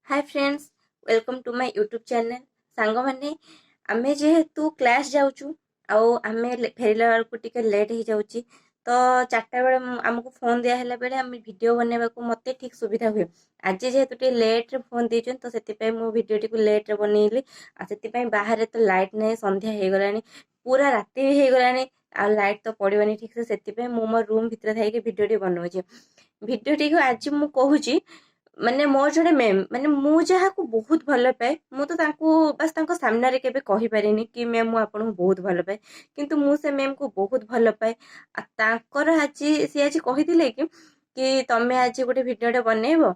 Hi friends, welcome to my YouTube channel. Song मैंने आमे जेहेतु क्लास जाऊँ आउ आमे फेरला बेलू टिके लेट हो जाऊँगी तो 4टा बेले आमको फोन दिया बेले आम वीडियो बनवाक मत ठीक सुविधा हुए। आज जेहेतु टे लेट रे फोन दी तो से मो भिडियो टी लेट रे बनइली से बाहर तो लाइट नहीं संध्या हो गला पूरा राति भी हो गला आ लाइट तो पड़वानी ठीक से मो रूम भितर थी भिडियो बनाऊे भिडियो टी आज मु कहूँ माने मोर जड़े मैम माने मु जहाँ बहुत भल पाए मु तो बस सामने केबे कहि पारिनी कि मैम मु आपन बहुत भल पाए किंतु मु से मैम को बहुत भल पाए आज सी आज कही कि तमें आज गोटे भिडियोटे बनइब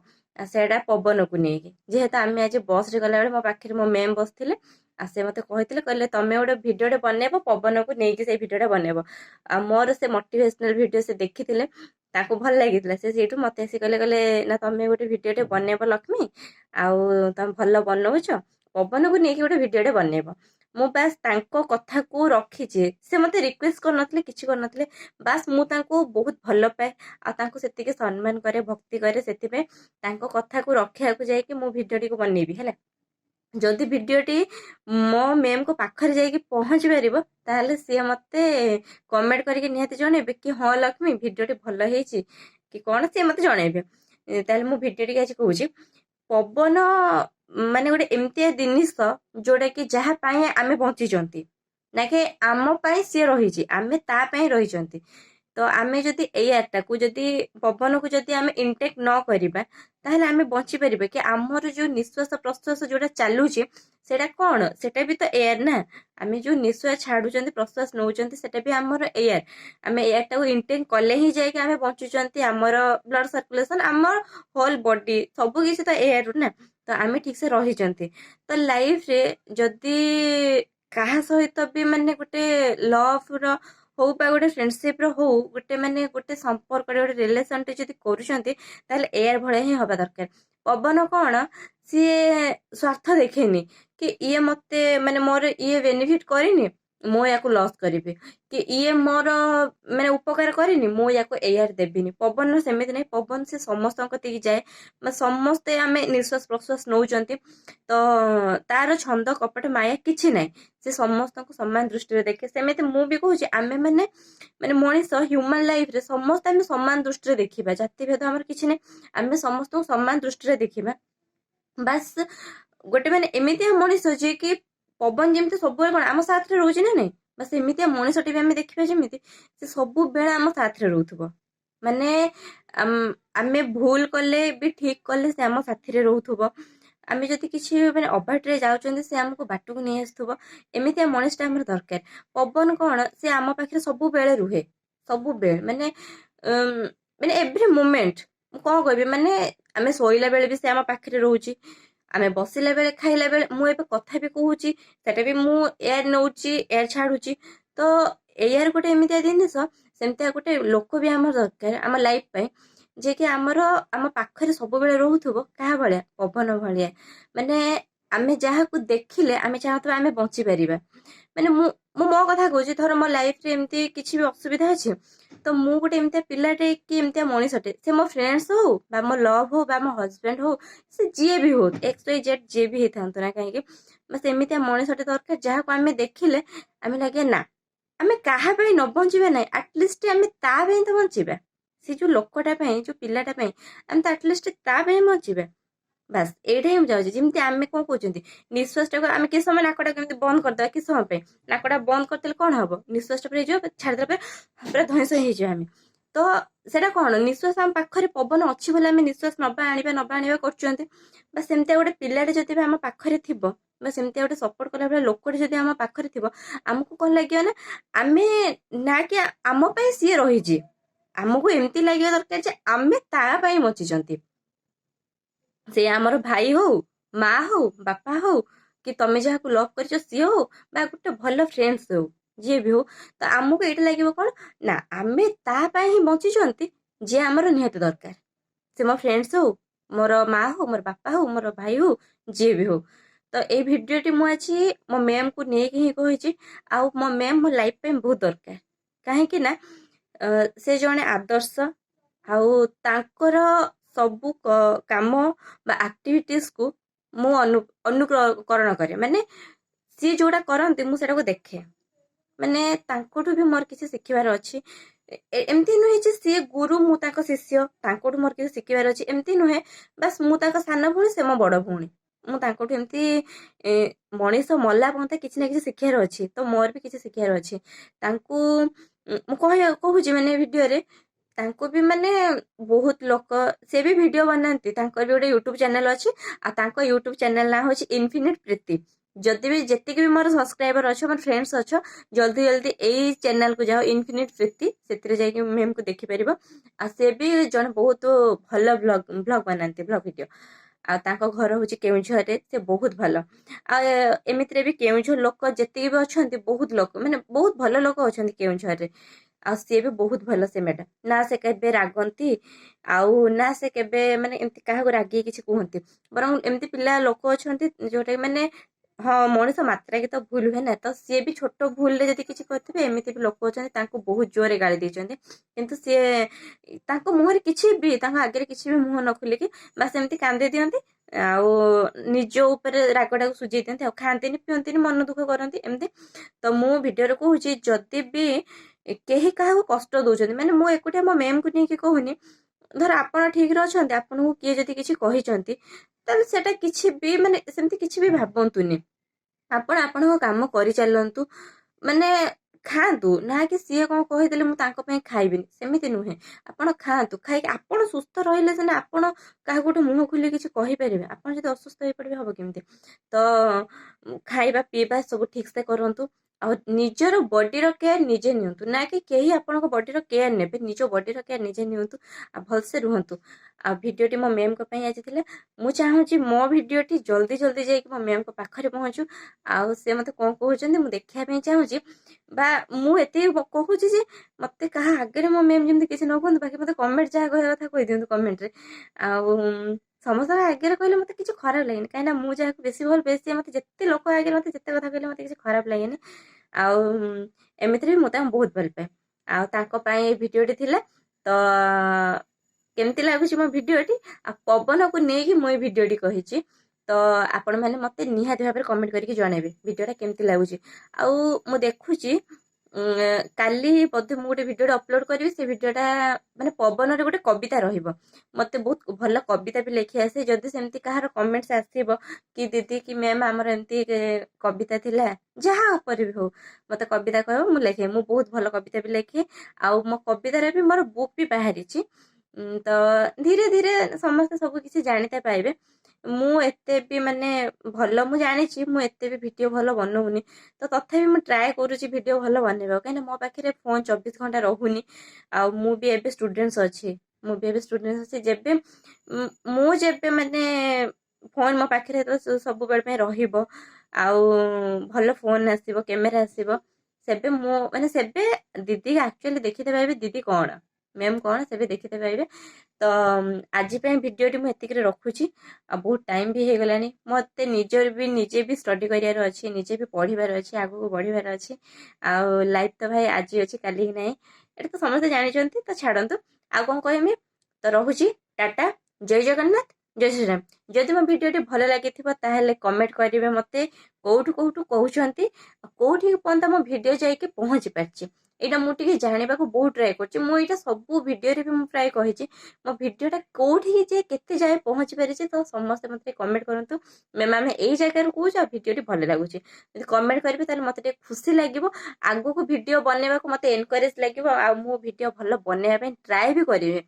सेटा पवन को लेकिन जेहेतु आम आज बस रे गला बेले मो पाखे मो मैम बसते से मत कहते तमें गोटे भिडियोटे बनइब पवन को लेकिन से भिडियोटा बनइब मोर से मोटिवेशनल भिडियो से देखी ताको भल लगी से मत आसी कहले ना तमें गोटे भिडियोटे बनइब लक्ष्मी आउ तुम भल बनौच पवन को लेकिन गोटे भिडियोटे बनइब मु बास तांको कथा को रखीचे से मते रिक्वेस्ट करनथले किछि करनथले बास मु तांको बहुत भल पाए आ तांको सेतिके सम्मान करे भक्ति करे सेति पे तांको कथा को रखिया को जाय कि मु भिडियोटी को बनइबी हैला जदि भिडियोटी मो मैम को पाखरे जाइए पहुँची पारिब ताहले सी मते कमेंट करके निहाती जणेबे कि हाँ लक्ष्मी भिडियोटी भल होईची कि कौन सी मते जणेबे ताहले मु भिडियोटी आज कहूची पवन माने गोटे एमती जिनिस जोटा कि जहाँ आमे बंचीचंती ना कि आम पाई सी रही आमे ता पाई रही तो आमे जदि एयरटा को जदि पवन को जदि आमे इनटेक न करिबा ताहले आमे बंची परिबे कि आमर जो निश्वास प्रश्वास जोटा चालुची सेटा कौन सेटा भी तो एयर ना आमे जो निश्वास छाड़ुचंती प्रश्वास नौचंती सेटा भी आमर एयर आमे एयरटा को इनटेक कले ही जाए कि आमे बंचुचंती आमर ब्लड सर्कुलेशन आमर होल बॉडी सब किसी तो एयर ना तो आमे ठीक से रहिचंती तो लाइफ रे जदि काहा सहित भी माने गोटे लव रो हो गोटे फ्रेंडशिप हो गोटे माने गोटे संपर्क गोटे रिलेशन टे जदि करूछंती ताहले एयर भले ही हवा दरकार पवन कौन सी स्वार्थ देखेनी कि ये मते माने मोर ये बेनिफिट करिनी मो या लॉस करी कि ये मोर माने उपकार करिनी मो या एयर देविनी पवन सेमिति नहीं पवन से समस्त कति जाए समस्ते आम निश्वास प्रश्वास नौचंती तो तार छंद कपट माया किछि नहीं से समस्त को सम्मान दृष्टि देखे सेमिति मु भी कहूँ आमे माने माने मनीष ह्यूमन लाइफ रे समस्त आम सम्मान दृष्टि देखा जाति भेद आमर किछि नहीं आम समस्त को सम्मान दृष्टि देखा बास गोटे मैंने एमती मनीष जे कि पवन जमी सब कौन आम साथ रोज ना नहीं बस एमती मनीषटी भी आम देखा जमी से सब बेले आम साथ रोथब माने आमे भूल कले भी ठीक कले से आम साथी रोथब आमे जदि किसी माने अबाटे जाउछंती से हमको बाटू को नहीं आसथुबो एमितिया मनीषटा हमर दरकार पवन कौन से आम पाखे सब बेले रुहे सब बेले माने माने एवरी मोमेंट कौन कहबी माने आमे सोइला बेले भी से आम पाखे रोची आमे बसिला बेले खाइला बेले मु एबे कथा भी कहूची सेटा भी मु एयर नौची एयर छाड़ुची तो एयर गोटे एमितिया जिनिस सेमतिया गोटे लोक भी हमर दरकार आम लाइफ पाई जे कि आमर आम पाखरे सब बेले रोथुबो कहा भलिया पवन भलिया माने आमे जहाँ को देखिले आमे चाहतबा आमे बंची परिबा माने मु मो कथा कहूची थर मो लाइफ रे एमती किछि भी असुविधा अछि तो मु गोटे एमती पिलाटे कि एमती मनीषटे से मो फ्रेंड्स हो बा मो लव हो बा मो हस्बैंड हो से जी भी हो एक्स वाई जेड जे भी होता ना कहीं बस एमती मनीषटे दरकार जहाँ को आमे देखिले आमे लगे ना आमे कहा न बंचिबा ना एटलिस्ट आमे ता तो बंचिबा से जो लोकटा जो पिलाटा आम तो एटलिस्ट ता बंचिबा बास एटा ही जाऊँ जमी आम कौन कहते निश्वास आम कि समय नाकटा केमी बंद करदे कि समय नाकटा बंद करदे कौन हम निश्वास छाड़दे पूरा धईस होमें तो सेटा कौन निश्वास आम पाखे पवन अच्छी बोले आम निश्वास नवा आने कर बस सेमती गोटे पिलाटे जब आम पाखे थी बस सेमती गोटे सपोर्ट कला भाई लोकटे जब आम पाखे थी आमको कौन लगे ना आम ना कि आम सी रही आमको एमती लगे दरकार जे आमे ता बंची से आमर भाई हो माँ हो बापा हो कि तमें जहाँ को लव कर सी हो बा गोटे भल फ्रेंड्स हो जी भी हो तो आमको ये लगे कौन ना आमे ता ही बंची जे आमर निहत दरकार से मो फ्रेंड्स हो मोर माँ हो मोर बापा हो मोर भाई हो जी भी हो तो ये भिडियोटी मुझे मो मैम को लेकिन ही कही आ मो मैम मो लाइफ पे बहुत दरकार कहीं ना से जड़े आदर्श आउ तांकर सबू काम बा एक्टिविटीज को ମୁଁ ଅନୁକରଣ କରେ, ମାନେ ସିଏ ଯୋଉଟା କରନ୍ତି ମୁଁ ସେଟାକୁ ଦେଖେ, ମାନେ ତାଙ୍କଠୁ ବି ମୋର କିଛି ଶିଖିବାର ଅଛି। ଏମିତି ନୁହେଁ ଯେ ସିଏ ଗୁରୁ ମୁଁ ତାଙ୍କ ଶିଷ୍ୟ, ତାଙ୍କଠୁ ମୋର କିଛି ଶିଖିବାର ଅଛି ଏମିତି ନୁହେଁ। ବାସ୍ ମୁଁ ତାଙ୍କ ସାନ ଭଉଣୀ, ସେ ମୋ ବଡ ଭଉଣୀ। ମୁଁ ତାଙ୍କଠୁ ଏମିତି ମଣିଷ ମଲା ପର୍ଯ୍ୟନ୍ତ କିଛି ନା କିଛି ଶିଖିବାର ଅଛି, ତ ମୋର ବି କିଛି ଶିଖିବାର ଅଛି ତାଙ୍କୁ। ମୁଁ କହୁଛି ମାନେ ଭିଡିଓରେ ତାଙ୍କୁ ବି ମାନେ ବହୁତ ଲୋକ, ସେ ବି ଭିଡିଓ ବନାନ୍ତି, ତାଙ୍କର ବି ଗୋଟେ ୟୁଟ୍ୟୁବ ଚ୍ୟାନେଲ ଅଛି। ଆଉ ତାଙ୍କ ୟୁଟ୍ୟୁବ ଚ୍ୟାନେଲ ନାଁ ହଉଛି ଇନଫିନିଟ ପ୍ରୀତି। ଯଦି ବି ଯେତିକି ବି ମୋର ସବସ୍କ୍ରାଇबर ଅଛ, ମୋର ଫ୍ରେଣ୍ଡସ୍ ଅଛ, ଜଲ୍ଦି ଜଲ୍ଦି ଏଇ ଚ୍ୟାନେଲକୁ ଯାଅ, ଇନଫିନିଟ ପ୍ରୀତି, ସେଥିରେ ଯାଇକି ମ୍ୟାମକୁ ଦେଖିପାରିବ। ଆଉ ସେ ବି ଜଣେ ବହୁତ ଭଲ ଭ୍ଲଗ ବନାନ୍ତି, ଭ୍ଲଗ ଭିଡିଓ। ଆଉ ତାଙ୍କ ଘର ହଉଛି କେଉଁଝରରେ, ସେ ବହୁତ ଭଲ। ଆଉ ଏମିତିରେ ବି କେଉଁଝର ଲୋକ ଯେତିକି ବି ଅଛନ୍ତି, ବହୁତ ଲୋକ ମାନେ ବହୁତ ଭଲ ଲୋକ ଅଛନ୍ତି କେଉଁଝରରେ। ଆଉ ସିଏ ବି ବହୁତ ଭଲ, ସେ ମ୍ୟାଡାମ। ନା ସେ କେବେ ରାଗନ୍ତି, ଆଉ ନା ସେ କେବେ ମାନେ ଏମିତି କାହାକୁ ରାଗିକି କିଛି କୁହନ୍ତି। ବରଂ ଏମିତି ପିଲା ଲୋକ ଅଛନ୍ତି ଯୋଉଟା ମାନେ, ହଁ ମଣିଷ ମାତ୍ରାକେ ତ ଭୁଲ ହୁଏ ନା, ତ ସିଏ ବି ଛୋଟ ଭୁଲରେ ଯଦି କିଛି କରିଥିବେ, ଏମିତି ବି ଲୋକ ଅଛନ୍ତି ତାଙ୍କୁ ବହୁତ ଜୋରରେ ଗାଳି ଦେଇଛନ୍ତି, କିନ୍ତୁ ସିଏ ତାଙ୍କ ମୁହଁରେ କିଛି ବି, ତାଙ୍କ ଆଗରେ କିଛି ବି ମୁହଁ ନ ଖୋଲିକି ବାସ୍ ଏମିତି କାନ୍ଦି ଦିଅନ୍ତି। ଆଉ ନିଜ ଉପରେ ରାଗଟାକୁ ସୁଝେଇ ଦିଅନ୍ତି, ଆଉ ଖାଆନ୍ତିନି ପିଅନ୍ତିନି, ମନ ଦୁଃଖ କରନ୍ତି ଏମିତି। ତ ମୁଁ ଭିଡିଓରେ କହୁଛି, ଯଦି ବି କେହି କାହାକୁ କଷ୍ଟ ଦଉଛନ୍ତି, ମାନେ ମୁଁ ଏକୁଟିଆ ମୋ ମ୍ୟାମକୁ ନେଇକି କହୁନି, ଧର ଆପଣ ଠିକରେ ଅଛନ୍ତି, ଆପଣଙ୍କୁ କିଏ ଯଦି କିଛି କହିଛନ୍ତି, ତାହେଲେ ସେଟା କିଛି ବି ମାନେ ସେମିତି କିଛି ବି ଭାବନ୍ତୁନି। ଆପଣ ଆପଣଙ୍କ କାମ କରିଚାଲନ୍ତୁ, ମାନେ ଖାଆନ୍ତୁ, ନା କି ସିଏ କଣ କହିଦେଲେ ମୁଁ ତାଙ୍କ ପାଇଁ ଖାଇବିନି, ସେମିତି ନୁହେଁ। ଆପଣ ଖାଆନ୍ତୁ, ଖାଇକି ଆପଣ ସୁସ୍ଥ ରହିଲେ ସିନା ଆପଣ କାହାକୁ ଗୋଟେ ମୁହଁ ଖୋଲି କିଛି କହିପାରିବେ। ଆପଣ ଯଦି ଅସୁସ୍ଥ ହେଇପଡ଼ିବେ ହବ କେମିତି? ତ ଖାଇବା ପିଇବା ସବୁ ଠିକ ସେ କରନ୍ତୁ, ଆଉ ନିଜର ବଡିର କେୟାର ନିଜେ ନିଅନ୍ତୁ, ନା କି କେହି ଆପଣଙ୍କ ବଡିର କେୟାର ନେବେ। ନିଜ ବଡିର କେୟାର ନିଜେ ନିଅନ୍ତୁ, ଆଉ ଭଲସେ ରୁହନ୍ତୁ। ଆଉ ଭିଡିଓଟି ମୋ ମ୍ୟାମଙ୍କ ପାଇଁ ଆଜି ଥିଲା। ମୁଁ ଚାହୁଁଛି ମୋ ଭିଡିଓଟି ଜଲ୍ଦି ଜଲ୍ଦି ଯାଇକି ମୋ ମ୍ୟାମଙ୍କ ପାଖରେ ପହଞ୍ଚୁ, ଆଉ ସେ ମତେ କଣ କହୁଛନ୍ତି ମୁଁ ଦେଖିବା ପାଇଁ ଚାହୁଁଛି। ବା ମୁଁ ଏତିକି କହୁଛି ଯେ ମତେ କାହା ଆଗରେ ମୋ ମ୍ୟାମ ଯେମିତି କିଛି ନ କୁହନ୍ତୁ, ବାକି ମତେ କମେଣ୍ଟ ଯାହା କହିବା କଥା କହିଦିଅନ୍ତୁ କମେଣ୍ଟରେ। ଆଉ ସମସ୍ତଙ୍କ ଆଗରେ କହିଲେ ମତେ କିଛି ଖରାପ ଲାଗେନି, କାହିଁକିନା ମୁଁ ଯାହାକୁ ବେଶୀ ଭଲ ପାଏ, ସିଏ ମତେ ଯେତେ ଲୋକ ଆଗରେ ମତେ ଯେତେ କଥା କହିଲେ ମତେ କିଛି ଖରାପ ଲାଗେନି। ଆଉ ଏମିତିରେ ବି ମୁଁ ତାଙ୍କୁ ବହୁତ ଭଲ ପାଏ। ଆଉ ତାଙ୍କ ପାଇଁ ଏଇ ଭିଡିଓଟି ଥିଲା। ତ କେମିତି ଲାଗୁଛି ମୋ ଭିଡିଓଟି, ଆଉ ପବନକୁ ନେଇକି ମୁଁ ଏଇ ଭିଡିଓଟି କହିଛି। ତ ଆପଣ ମାନେ ମତେ ନିହାତି ଭାବରେ କମେଣ୍ଟ କରିକି ଜଣେଇବେ ଭିଡିଓଟା କେମିତି ଲାଗୁଛି। ଆଉ ମୁଁ ଦେଖୁଛି କାଲି ବୋଧେ ମୁଁ ଗୋଟେ ଭିଡିଓଟା ଅପଲୋଡ କରିବି। ସେ ଭିଡିଓଟା ମାନେ ପବନରେ ଗୋଟେ କବିତା ରହିବ। ମତେ ବହୁତ ଭଲ କବିତା ବି ଲେଖି ଆସେ। ଯଦି ସେମିତି କାହାର କମେଣ୍ଟସ ଆସିବ କି ଦିଦି କି ମ୍ୟାମ ଆମର ଏମିତି କବିତା ଥିଲା, ଯାହା ଉପରେ ବି ହଉ, ମତେ କବିତା କହିବ, ମୁଁ ଲେଖେ। ମୁଁ ବହୁତ ଭଲ କବିତା ବି ଲେଖେ, ଆଉ ମୋ କବିତାରେ ବି ମୋର ବୁକ୍ ବି ବାହାରିଛି। ତ ଧୀରେ ଧୀରେ ସମସ୍ତେ ସବୁ କିଛି ଜାଣିତେ ପାଇବେ। ମୁଁ ଏତେ ବି ମାନେ ଭଲ, ମୁଁ ଜାଣିଛି ମୁଁ ଏତେ ବି ଭିଡିଓ ଭଲ ବନଉନି, ତ ତଥାପି ମୁଁ ଟ୍ରାଏ କରୁଛି ଭିଡିଓ ଭଲ ବନେଇବାକୁ, କାହିଁକିନା ମୋ ପାଖରେ ଫୋନ 24 ଘଣ୍ଟା ରହୁନି। ଆଉ ମୁଁ ବି ଏବେ ଷ୍ଟୁଡେଣ୍ଟସ୍ ଅଛି, ଯେବେ ମୁଁ ଯେବେ ମାନେ ଫୋନ ମୋ ପାଖରେ ସବୁବେଳେ ପାଇଁ ରହିବ, ଆଉ ଭଲ ଫୋନ ଆସିବ, କ୍ୟାମେରା ଆସିବ, ସେବେ ମୁଁ ମାନେ ସେବେ ଦିଦି ଆକ୍ଚୁଆଲି ଦେଖିତେ ପାଇବେ ଦିଦି କଣ, ମ୍ୟାମ୍ କଣ, ସେବେ ଦେଖିତେ ପାଇବେ। ତ ଆଜି ପାଇଁ ଭିଡିଓଟି ମୁଁ ଏତିକିରେ ରଖୁଛି। ଆଉ ବହୁତ ଟାଇମ ବି ହେଇଗଲାଣି, ମତେ ନିଜେ ବି ଷ୍ଟଡି କରିବାର ଅଛି, ନିଜେ ବି ପଢିବାର ଅଛି, ଆଗକୁ ବଢିବାର ଅଛି। ଆଉ ଲାଇଫ ତ ଭାଇ ଆଜି ଅଛି କାଲି ହିଁ ନାହିଁ, ଏଇଟା ତ ସମସ୍ତେ ଜାଣିଛନ୍ତି। ତ ଛାଡନ୍ତୁ, ଆଉ କଣ କହିମି। ତ ରହୁଛି, ଟାଟା, ଜୟ ଜଗନ୍ନାଥ, ଜୟ ଶ୍ରୀରାମ। ଯଦି ମୋ ଭିଡିଓଟି ଭଲ ଲାଗିଥିବ ତାହେଲେ କମେଣ୍ଟ କରିବେ ମତେ କୋଉଠୁ କୋଉଠୁ କହୁଛନ୍ତି, କୋଉଠି ପର୍ଯ୍ୟନ୍ତ ମୋ ଭିଡିଓ ଯାଇକି ପହଞ୍ଚି ପାରିଛି, ଏଇଟା ମୁଁ ଟିକେ ଜାଣିବାକୁ ବହୁତ ଟ୍ରାଏ କରୁଛି। ମୁଁ ଏଇଟା ସବୁ ଭିଡିଓରେ ବି ମୁଁ ପ୍ରାୟ କହିଛି, ମୋ ଭିଡିଓଟା କୋଉଠିକି ଯେ କେତେ ଯାଏ ପହଞ୍ଚି ପାରିଛି। ତ ସମସ୍ତେ ମତେ କମେଣ୍ଟ କରନ୍ତୁ, ମ୍ୟାମ୍ ଆମେ ଏଇ ଜାଗାରୁ କହୁଛୁ, ଆଉ ଭିଡିଓଟି ଭଲ ଲାଗୁଛି। ଯଦି କମେଣ୍ଟ କରିବେ ତାହେଲେ ମତେ ଟିକେ ଖୁସି ଲାଗିବ, ଆଗକୁ ଭିଡିଓ ବନେଇବାକୁ ମତେ ଏନକରେଜ ଲାଗିବ, ଆଉ ମୁଁ ଭିଡିଓ ଭଲ ବନେଇବା ପାଇଁ ଟ୍ରାଏ ବି କରିବି।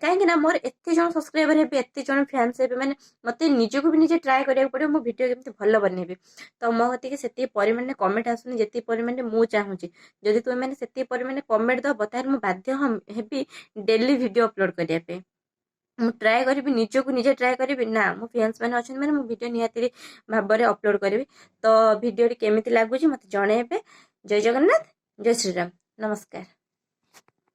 କାହିଁକି ନା ମୋର ଏତେ ଜଣ ସବସ୍କ୍ରାଇବର ହେବେ, ଏତେ ଜଣ ଫ୍ୟାନ୍ସ ହେବେ, ମାନେ ମତେ ନିଜକୁ ବି ନିଜେ ଟ୍ରାଏ କରିବାକୁ ପଡିବ ମୁଁ ଭିଡିଓ କେମିତି ଭଲ ବନେଇବି। ତ ମୋ କତିକି ସେତିକି ପରିମାଣରେ କମେଣ୍ଟ ଆସୁନି ଯେତିକି ପରିମାଣରେ ମୁଁ ଚାହୁଁଛି। ଯଦି ତୁମେ ମାନେ ସେତିକି ପରିମାଣରେ କମେଣ୍ଟ ଦବ, ତାହେଲେ ମୁଁ ବାଧ୍ୟ ହେବି ଡେଲି ଭିଡିଓ ଅପଲୋଡ କରିବା ପାଇଁ। ମୁଁ ଟ୍ରାଏ କରିବି, ନିଜକୁ ନିଜେ ଟ୍ରାଏ କରିବି, ନା ମୋ ଫ୍ୟାନ୍ସ ମାନେ ଅଛନ୍ତି ମାନେ ମୁଁ ଭିଡିଓ ନିହାତି ଭାବରେ ଅପଲୋଡ କରିବି। ତ ଭିଡିଓଟି କେମିତି ଲାଗୁଛି ମତେ ଜଣେଇବେ। ଜୟ ଜଗନ୍ନାଥ, ଜୟ ଶ୍ରୀରାମ, ନମସ୍କାର।